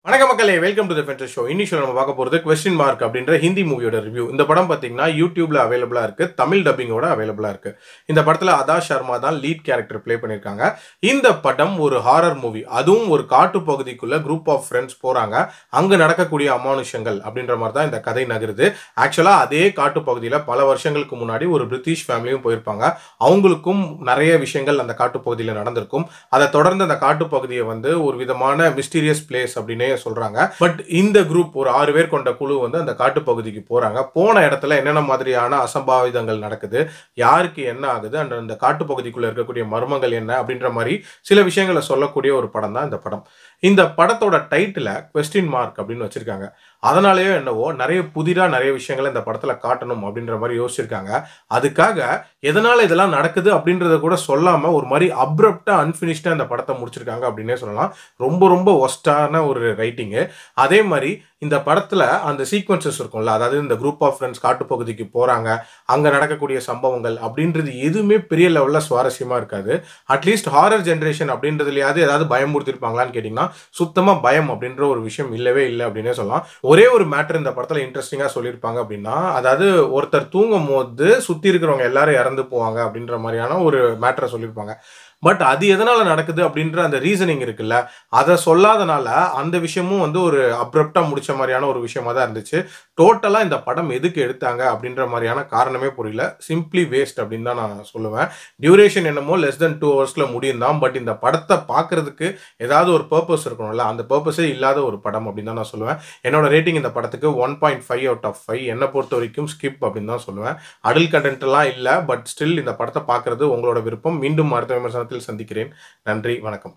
வணக்கம் மக்களே, welcome to the Fender show. இன்னைக்கு நம்ம பார்க்க போகிறது கொஸ்டின் மார்க் அப்படின்ற ஹிந்தி மூவியோட ரிவ்யூ. இந்த படம் பார்த்தீங்கன்னா யூடியூப்ல அவைலபிளா இருக்கு, தமிழ் டப்பிங்கோட அவைலபிளா இருக்கு. இந்த படத்தில் அதா சர்மா தான் லீட் கேரக்டர் ப்ளே பண்ணியிருக்காங்க. இந்த படம் ஒரு ஹாரர் மூவி, அதுவும் ஒரு காட்டு பகுதிக்குள்ள குரூப் ஆஃப் ஃப்ரெண்ட்ஸ் போறாங்க. அங்கே நடக்கக்கூடிய அமானுஷங்கள் அப்படின்ற மாதிரி தான் இந்த கதை நகருது. ஆக்சுவலாக அதே காட்டு பகுதியில் பல வருஷங்களுக்கு முன்னாடி ஒரு பிரிட்டிஷ் ஃபேமிலியும் போயிருப்பாங்க. அவங்களுக்கும் நிறைய விஷயங்கள் அந்த காட்டு பகுதியில் நடந்திருக்கும். அதை தொடர்ந்து அந்த காட்டு பகுதியை ஒரு விதமான மிஸ்டீரியஸ் பிளேஸ் அப்படின்னே சொல்றாங்க. பட் இந்த குரூப் ஒரு 6 பேர் கொண்ட குழு அந்த காட்டு பகுதிக்கு போறாங்க. போன இடத்துல என்னென்ன மாதிரியான அசம்பாவிதங்கள் நடக்குது, யாருக்கு என்ன ஆகுது, அந்த காட்டு பகுதிக்குள்ள இருக்கக்கூடிய மர்மங்கள் என்ன அப்படின்ற மாதிரி சில விஷயங்களை சொல்லக்கூடிய ஒரு படம் தான் இந்த படம். இந்த படத்தோட டைட்டில கொஸ்டின் மார்க் அப்படின்னு வச்சிருக்காங்க. அதனாலேயோ என்னவோ நிறைய விஷயங்களை இந்த படத்துல காட்டணும் அப்படின்ற மாதிரி யோசிச்சிருக்காங்க. அதுக்காக எதனால இதெல்லாம் நடக்குது அப்படின்றத கூட சொல்லாம ஒரு மாதிரி அப்ரப்டா அன்பினிஷ்டா இந்த படத்தை முடிச்சிருக்காங்க அப்படின்னே சொல்லலாம். ரொம்ப ரொம்ப ஒஸ்டான ஒரு ரைட்டிங்கு. அதே மாதிரி இந்த படத்துல அந்த சீக்வன்சஸ் இருக்கும்ல, அதாவது இந்த குரூப் ஆஃப் ஃப்ரெண்ட்ஸ் காட்டுப்பகுதிக்கு போறாங்க, அங்க நடக்கக்கூடிய சம்பவங்கள் அப்படின்றது எதுவுமே பெரிய லெவல்ல சுவாரஸ்யமா இருக்காது. அட்லீஸ்ட் ஹாரர் ஜென்ரேஷன் அப்படின்றதுலயாவது ஏதாவது பயமுறுத்திருப்பாங்களான்னு கேட்டீங்கன்னா சுத்தமா பயம் அப்படின்ற ஒரு விஷயம் இல்லவே இல்லை அப்படின்னே சொல்லலாம். ஒரே ஒரு மேட்டர் இந்த படத்துல இன்ட்ரெஸ்டிங்கா சொல்லியிருப்பாங்க அப்படின்னா, அதாவது ஒருத்தர் தூங்கும் போது சுத்தி இருக்கிறவங்க எல்லாரும் இறந்து போவாங்க அப்படின்ற மாதிரியான ஒரு மேட்டரை சொல்லியிருப்பாங்க. பட் அது எதனால நடக்குது அப்படின்ற அந்த ரீசனிங் இருக்குல்ல, அதை சொல்லாதனால அந்த விஷயமும் ஒரு அப்ரப்டா முடிச்ச மாதிரியான ஒரு விஷயமா தான் இருந்துச்சு. டோட்டலா இந்த படம் எதுக்கு எடுத்தாங்க அப்படின்ற மாதிரியான காரணமே புரியல. சிம்பிளி வேஸ்ட் அப்படின்னு தான் நான் சொல்லுவேன். டியூரேஷன் என்னமோ லெஸ் தென் 2 ஹவர்ஸ்ல முடியும் தான். பட் இந்த படத்தை பார்க்கறதுக்கு ஏதாவது ஒரு பர்பஸ் இருக்கணும்ல, அந்த பர்பஸே இல்லாத ஒரு படம் அப்படின்னு தான் நான் சொல்லுவேன். என்னோட ரேட்டிங் இந்த படத்துக்கு 1.5 அவுட் ஆஃப் 5. என்னை பொறுத்த வரைக்கும் ஸ்கிப் அப்படின்னு தான் சொல்லுவேன். அடல்ட் கண்டென்ட் எல்லாம் இல்லை, பட் ஸ்டில் இந்த படத்தை பார்க்கறது உங்களோட விருப்பம். மீண்டும் அடுத்த விமர்சனத்தில் சந்திக்கிறேன். நன்றி, வணக்கம்.